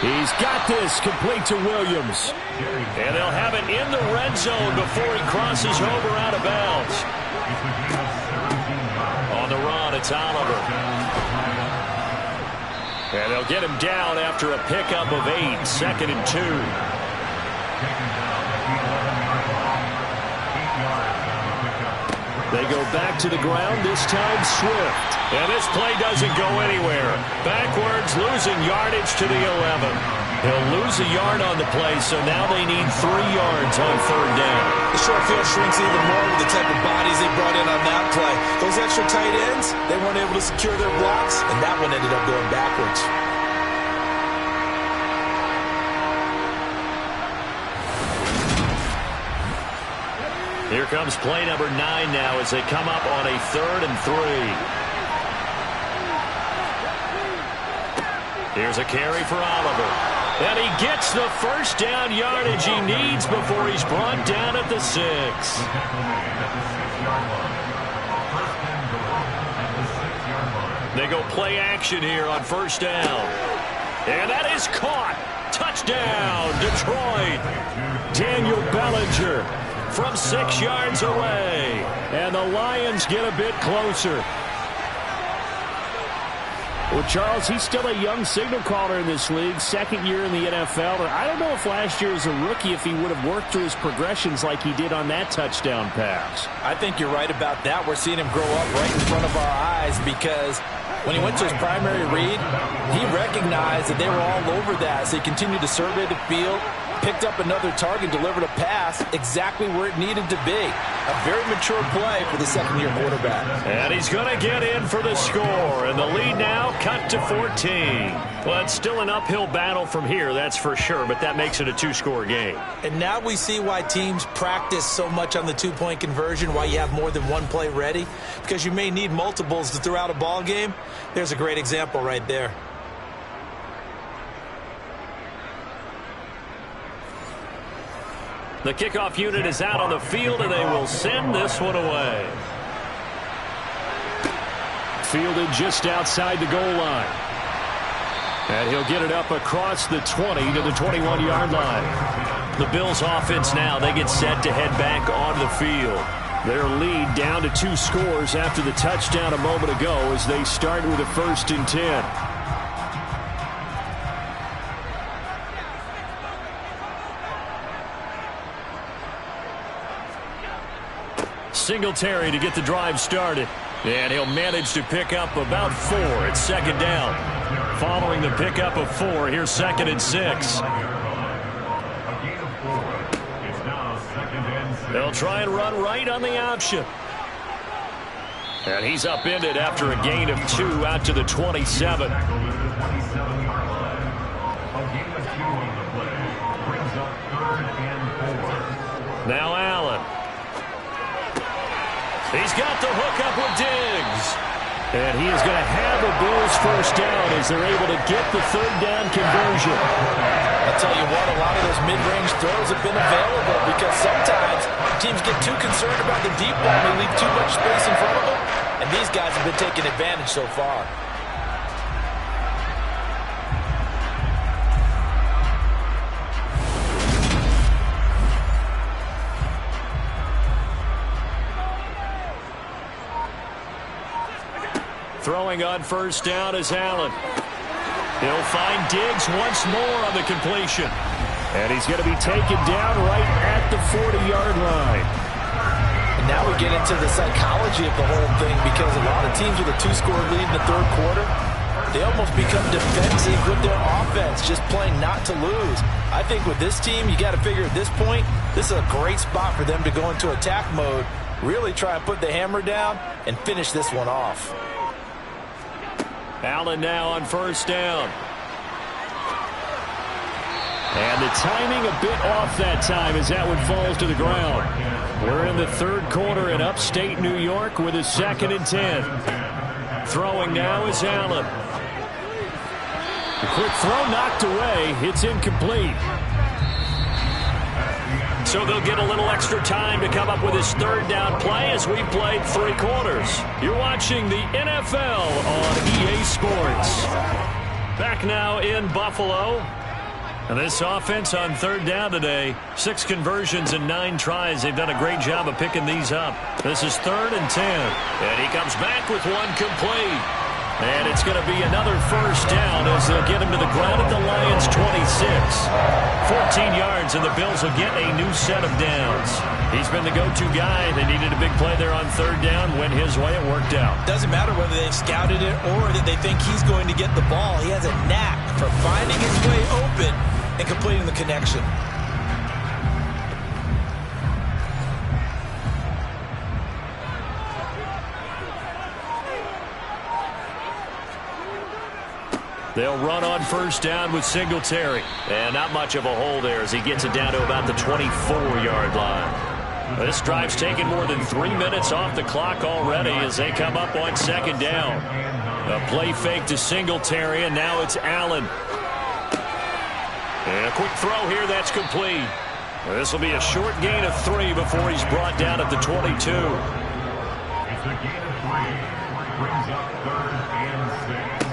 He's got this, complete to Williams. And they'll have it in the red zone before he crosses over out of bounds. On the run, it's Oliver. And they'll get him down after a pickup of 8, 2nd and 2. They go back to the ground, this time Swift. And this play doesn't go anywhere. Backwards, losing yardage to the 11. He'll lose a yard on the play, so now they need 3 yards on 3rd down. The short field shrinks even more with the type of bodies they brought in on that play. Those extra tight ends, they weren't able to secure their blocks, and that one ended up going backwards. Here comes play number 9 now as they come up on a 3rd and 3. Here's a carry for Oliver. And he gets the first down yardage he needs before he's brought down at the 6. They go play action here on 1st down. And that is caught. Touchdown, Detroit. Daniel Bellinger from 6 yards away. And the Lions get a bit closer. Well, Charles, he's still a young signal caller in this league, 2nd year in the NFL. I don't know if last year as a rookie if he would have worked through his progressions like he did on that touchdown pass. I think you're right about that. We're seeing him grow up right in front of our eyes because when he went to his primary read, he recognized that they were all over that. So he continued to survey the field, picked up another target, delivered a pass exactly where it needed to be. A very mature play for the 2nd-year quarterback. And he's going to get in for the score. And the lead now cut to 14. Well, it's still an uphill battle from here, that's for sure, but that makes it a 2-score game. And now we see why teams practice so much on the 2-point conversion, why you have more than one play ready, because you may need multiples to throw out a ball game. There's a great example right there. The kickoff unit is out on the field, and they will send this one away. Fielded just outside the goal line. And he'll get it up across the 20 to the 21-yard line. The Bills offense now, they get set to head back onto the field. Their lead down to 2 scores after the touchdown a moment ago as they start with a 1st and 10. Singletary to get the drive started. And he'll manage to pick up about 4 at 2nd down. Following the pickup of 4, here's 2nd and 6. They'll try and run right on the option. And he's upended after a gain of 2 out to the 27. Now Allen. He's got the hookup with Diggs. And he is going to have the Bills 1st down as they're able to get the 3rd down conversion. I'll tell you what, a lot of those mid-range throws have been available because sometimes teams get too concerned about the deep ball and they leave too much space in front of them. And these guys have been taking advantage so far. Throwing on 1st down is Allen. He'll find Diggs once more on the completion. And he's going to be taken down right at the 40-yard line. now we get into the psychology of the whole thing, because a lot of teams with a 2-score lead in the third quarter, they almost become defensive with their offense, just playing not to lose. I think with this team, you got to figure at this point, this is a great spot for them to go into attack mode, really try and put the hammer down and finish this one off. Allen now on first down. And the timing a bit off that time as that one falls to the ground. We're in the third quarter in upstate New York with a 2nd and 10. Throwing now is Allen. The quick throw knocked away. It's incomplete. So they'll get a little extra time to come up with his third down play as we've played 3 quarters. You're watching the NFL on EA Sports. Back now in Buffalo. And this offense on third down today, 6 conversions and 9 tries. They've done a great job of picking these up. This is 3rd and 10. And he comes back with one complete. And it's going to be another first down as they'll get him to the ground at the Lions' 26. 14 yards, and the Bills will get a new set of downs. He's been the go-to guy. They needed a big play there on third down. Went his way. It worked out. Doesn't matter whether they scouted it or that they think he's going to get the ball. He has a knack for finding his way open and completing the connection. They'll run on first down with Singletary. And not much of a hole there as he gets it down to about the 24-yard line. This drive's taken more than 3 minutes off the clock already as they come up on second down. A play fake to Singletary, and now it's Allen. And a quick throw here, that's complete. This will be a short gain of 3 before he's brought down at the 22. It's a gain of 3. Brings up 3rd and 6.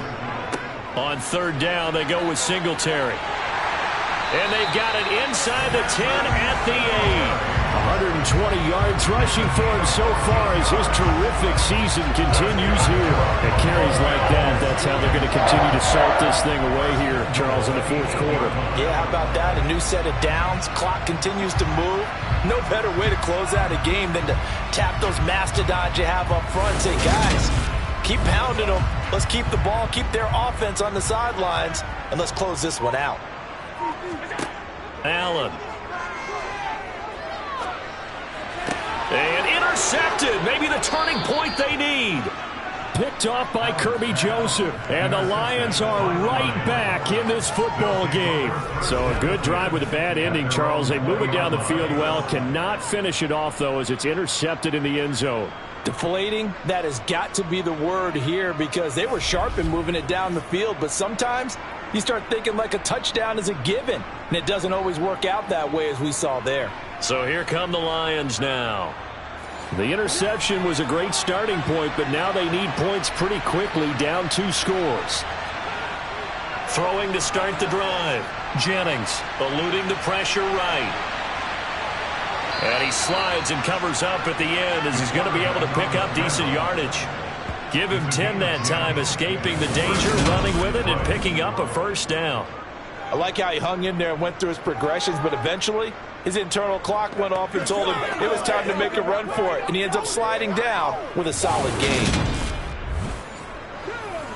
On third down, they go with Singletary. And they've got it inside the 10 at the 8. 120 yards rushing for him so far as his terrific season continues here. And carries like that, that's how they're going to continue to salt this thing away here, Charles, in the fourth quarter. Yeah, how about that? A new set of downs. Clock continues to move. No better way to close out a game than to tap those mastodons you have up front and say, guys, keep pounding them. Let's keep the ball, keep their offense on the sidelines, and let's close this one out. Allen. And intercepted. Maybe the turning point they need. Picked off by Kirby Joseph. And the Lions are right back in this football game. So a good drive with a bad ending, Charles. They move it down the field well. Cannot finish it off, though, as it's intercepted in the end zone. Deflating, that has got to be the word here, because they were sharp in moving it down the field, but sometimes you start thinking like a touchdown is a given, and it doesn't always work out that way as we saw there. So here come the Lions now. The interception was a great starting point, but now they need points pretty quickly, down 2 scores. Throwing to start the drive. Jennings eluding the pressure right. And he slides and covers up at the end as he's going to be able to pick up decent yardage. Give him 10 that time, escaping the danger, running with it, and picking up a first down. I like how he hung in there and went through his progressions, but eventually his internal clock went off and told him it was time to make a run for it, and he ends up sliding down with a solid gain.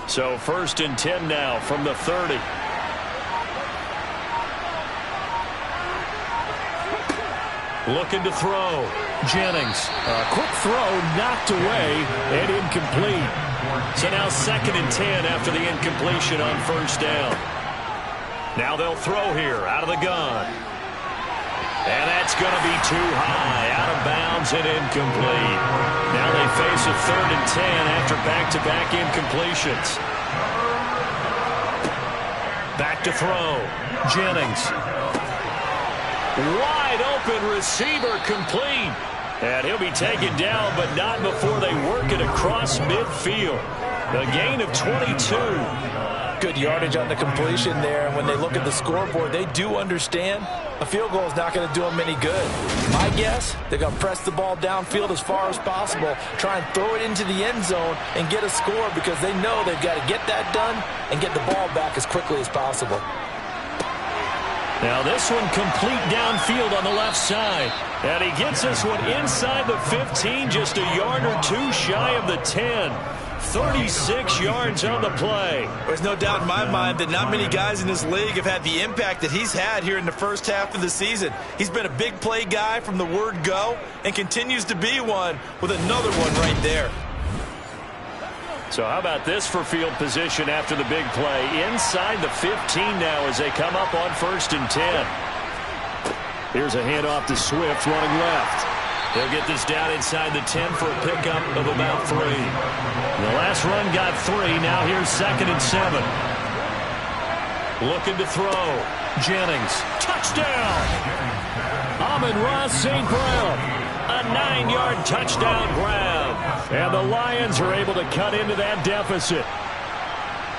So 1st and 10 now from the 30. Looking to throw. Jennings. A quick throw knocked away and incomplete. So now 2nd and 10 after the incompletion on first down. Now they'll throw here out of the gun. And that's going to be too high. Out of bounds and incomplete. Now they face a 3rd and 10 after back-to-back incompletions. Back to throw. Jennings. Wide open receiver complete. And he'll be taken down, but not before they work it across midfield. A gain of 22. Good yardage on the completion there, and when they look at the scoreboard, they do understand a field goal is not going to do them any good. My guess, they're going to press the ball downfield as far as possible, try and throw it into the end zone and get a score, because they know they've got to get that done and get the ball back as quickly as possible. Now this one complete downfield on the left side. And he gets this one inside the 15, just a yard or two shy of the 10. 36 yards on the play. There's no doubt in my mind that not many guys in this league have had the impact that he's had here in the first half of the season. He's been a big play guy from the word go and continues to be one with another one right there. So how about this for field position after the big play? Inside the 15 now as they come up on 1st and 10. Here's a handoff to Swift running left. He'll get this down inside the 10 for a pickup of about 3. The last run got 3. Now here's 2nd and 7. Looking to throw. Jennings. Touchdown. Amon-Ra St. Brown. A 9-yard touchdown grab. And the Lions are able to cut into that deficit.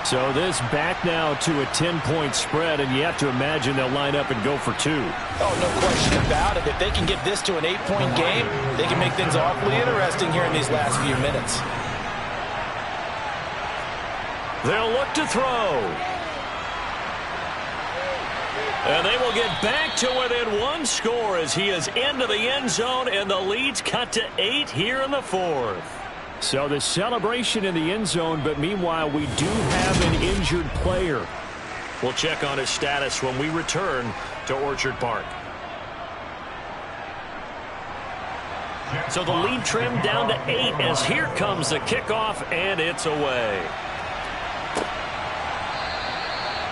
So this back now to a 10-point spread, and you have to imagine they'll line up and go for 2. Oh, no question about it. If they can get this to an 8-point game, they can make things awfully interesting here in these last few minutes. They'll look to throw. And they will get back to within 1 score as he is into the end zone, and the lead's cut to 8 here in the 4th. So the celebration in the end zone, but meanwhile we do have an injured player. We'll check on his status when we return to Orchard Park. So the lead trimmed down to 8 as here comes the kickoff, and it's away.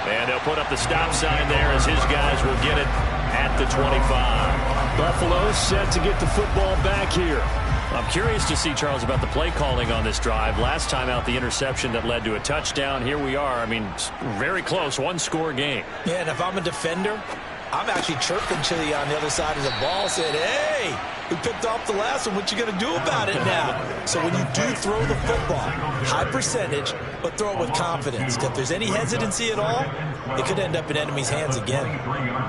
And they'll put up the stop sign there as his guys will get it at the 25. Buffalo set to get the football back here. I'm curious to see, Charles, about the play calling on this drive. Last time out, the interception that led to a touchdown. Here we are. I mean, very close, 1-score game. Yeah, and if I'm a defender, I'm actually chirping Chili on the other side of the ball, saying, hey, we picked off the last one. What you going to do about it now? So when you do throw the football, high percentage, but throw it with confidence. If there's any hesitancy at all, it could end up in enemy's hands again.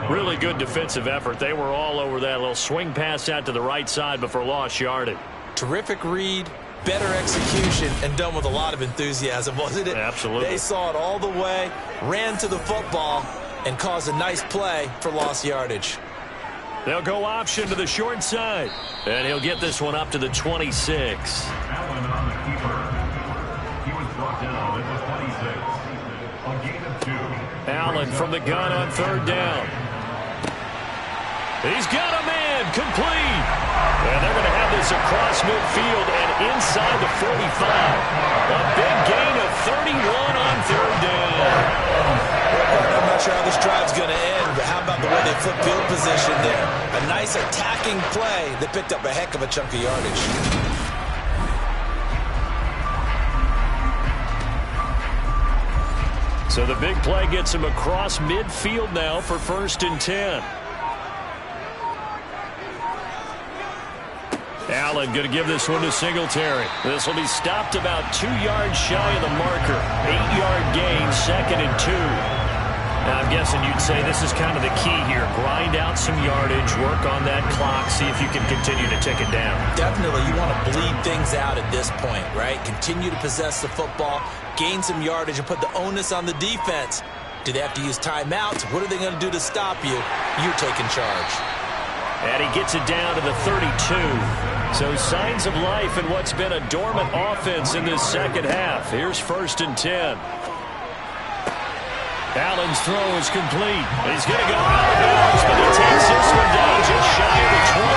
Really good defensive effort. They were all over that little swing pass out to the right side before lost yardage. Terrific read, better execution, and done with a lot of enthusiasm, wasn't it? Absolutely. They saw it all the way, ran to the football, and caused a nice play for lost yardage. They'll go option to the short side. And he'll get this one up to the 26. Allen on the keeper. He was brought down at the 26. A gain of 2. Allen from the gun on 3rd down. He's got a man complete. And they're going to have this across midfield and inside the 45. A big gain of 31 on 3rd down. I'm not sure how this drive's going to end, but how about the way they flip field position there? A nice attacking play that picked up a heck of a chunk of yardage. So the big play gets him across midfield now for 1st and 10. Allen going to give this one to Singletary. This will be stopped about 2 yards shy of the marker. 8-yard gain, 2nd and 2. Now, I'm guessing you'd say this is kind of the key here. Grind out some yardage, work on that clock, see if you can continue to tick it down. Definitely, you want to bleed things out at this point, right? Continue to possess the football, gain some yardage, and put the onus on the defense. Do they have to use timeouts? What are they going to do to stop you? You're taking charge. And he gets it down to the 32. So signs of life in what's been a dormant offense in this second half. Here's 1st and 10. Allen's throw is complete. He's going to go out of bounds, but he takes this one down just shy of the 20.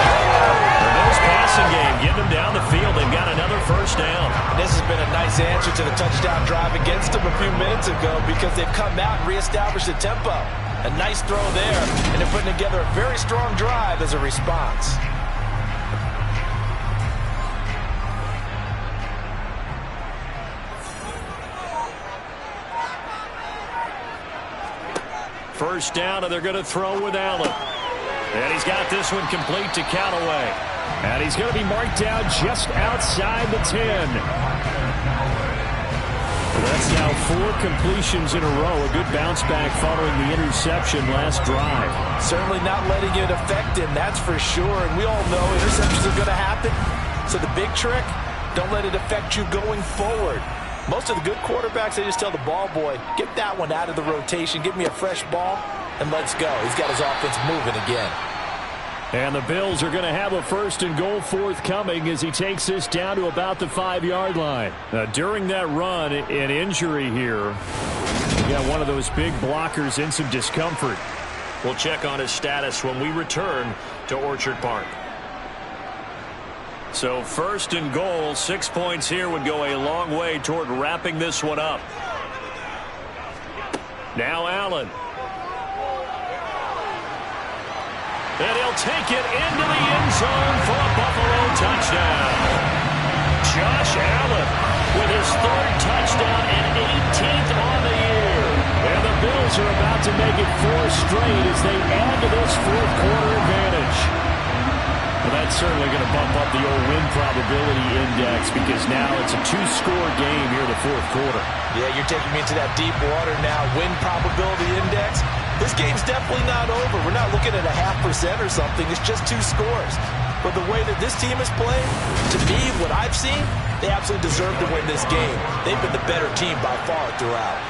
The Bills passing game, get them down the field. They've got another 1st down. And this has been a nice answer to the touchdown drive against them a few minutes ago because they've come out and reestablished the tempo. A nice throw there, and they're putting together a very strong drive as a response. First down, and they're going to throw with Allen. And he's got this one complete to Callaway. And he's going to be marked down just outside the 10. That's now 4 completions in a row. A good bounce back following the interception last drive. Certainly not letting it affect him, that's for sure. And we all know interceptions are going to happen. So the big trick, don't let it affect you going forward. Most of the good quarterbacks, they just tell the ball boy, get that one out of the rotation, give me a fresh ball, and let's go. He's got his offense moving again. And the Bills are going to have a 1st and goal forthcoming as he takes this down to about the 5-yard line. Now, during that run, an injury here. We got one of those big blockers in some discomfort. We'll check on his status when we return to Orchard Park. So 1st and goal, 6 points here would go a long way toward wrapping this one up. Now Allen. And he'll take it into the end zone for a Buffalo touchdown. Josh Allen with his 3rd touchdown and 18th on the year. And the Bills are about to make it 4 straight as they add to this 4th quarter advantage. Well, that's certainly going to bump up the old win probability index because now it's a 2-score game here in the 4th quarter. Yeah, you're taking me into that deep water now. Win probability index. This game's definitely not over. We're not looking at a 0.5% or something. It's just 2 scores. But the way that this team is playing, to me, what I've seen, they absolutely deserve to win this game. They've been the better team by far throughout.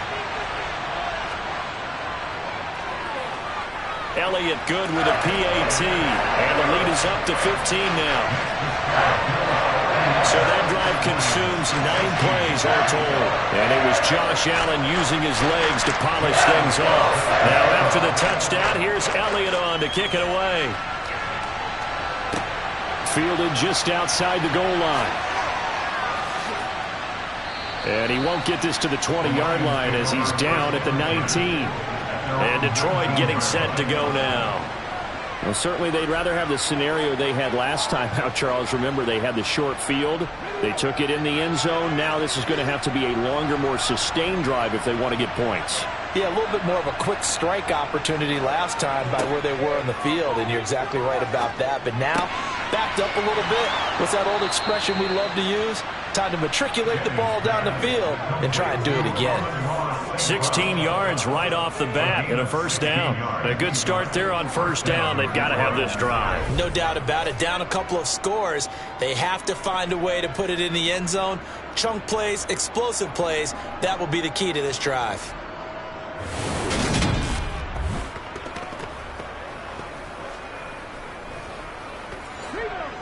Elliott good with a PAT. And the lead is up to 15 now. So that drive consumes 9 plays all told. And it was Josh Allen using his legs to polish things off. Now after the touchdown, here's Elliott on to kick it away. Fielded just outside the goal line. And he won't get this to the 20-yard line as he's down at the 19. And Detroit getting set to go now. Well, certainly they'd rather have the scenario they had last time out, Charles. Remember, they had the short field. They took it in the end zone. Now this is going to have to be a longer, more sustained drive if they want to get points. Yeah, a little bit more of a quick strike opportunity last time by where they were in the field, and you're exactly right about that. But now, backed up a little bit. What's that old expression we love to use? Time to matriculate the ball down the field and try and do it again. 16 yards right off the bat and a 1st down. A good start there on 1st down. They've got to have this drive. No doubt about it. Down a couple of scores. They have to find a way to put it in the end zone. Chunk plays, explosive plays. That will be the key to this drive.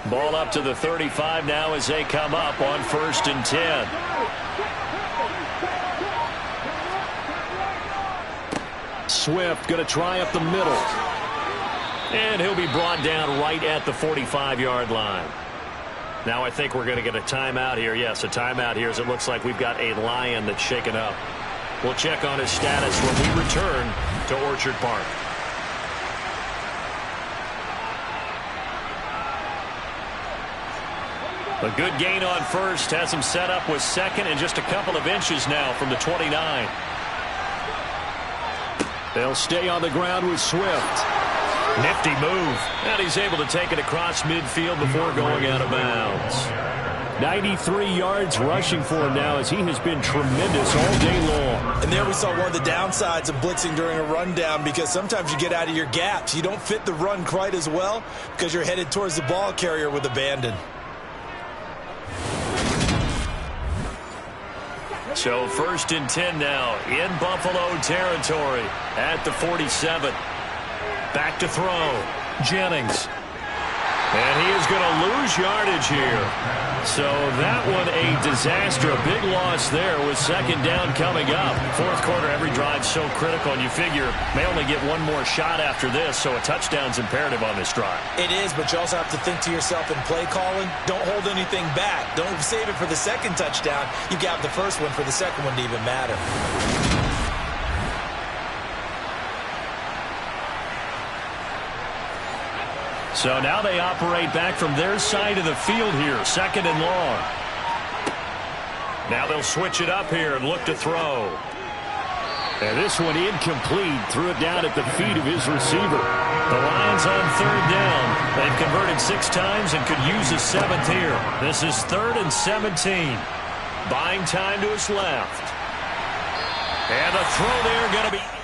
Ball up to the 35 now as they come up on 1st and 10. Swift going to try up the middle. And he'll be brought down right at the 45-yard line. Now I think we're going to get a timeout here. Yes, a timeout here as it looks like we've got a Lion that's shaken up. We'll check on his status when we return to Orchard Park. A good gain on 1st. Has him set up with 2nd and just a couple of inches now from the 29. They'll stay on the ground with Swift. Nifty move. And he's able to take it across midfield before going out of bounds. 93 yards rushing for him now as he has been tremendous all day long. And there we saw one of the downsides of blitzing during a rundown because sometimes you get out of your gaps. You don't fit the run quite as well because you're headed towards the ball carrier with abandon. So 1st and 10 now in Buffalo territory at the 47. Back to throw. Jennings. And he is going to lose yardage here. So that one a disaster. A big loss there with 2nd down coming up. 4th quarter, every drive so critical, and you figure may only get one more shot after this, so a touchdown's imperative on this drive. It is, but you also have to think to yourself in play calling, don't hold anything back. Don't save it for the 2nd touchdown. You got the 1st one for the 2nd one to even matter. So now they operate back from their side of the field here, 2nd and long. Now they'll switch it up here and look to throw. And this one incomplete. Threw it down at the feet of his receiver. The Lions on 3rd down. They've converted 6 times and could use a 7th here. This is 3rd and 17. Buying time to his left. And the throw there going to be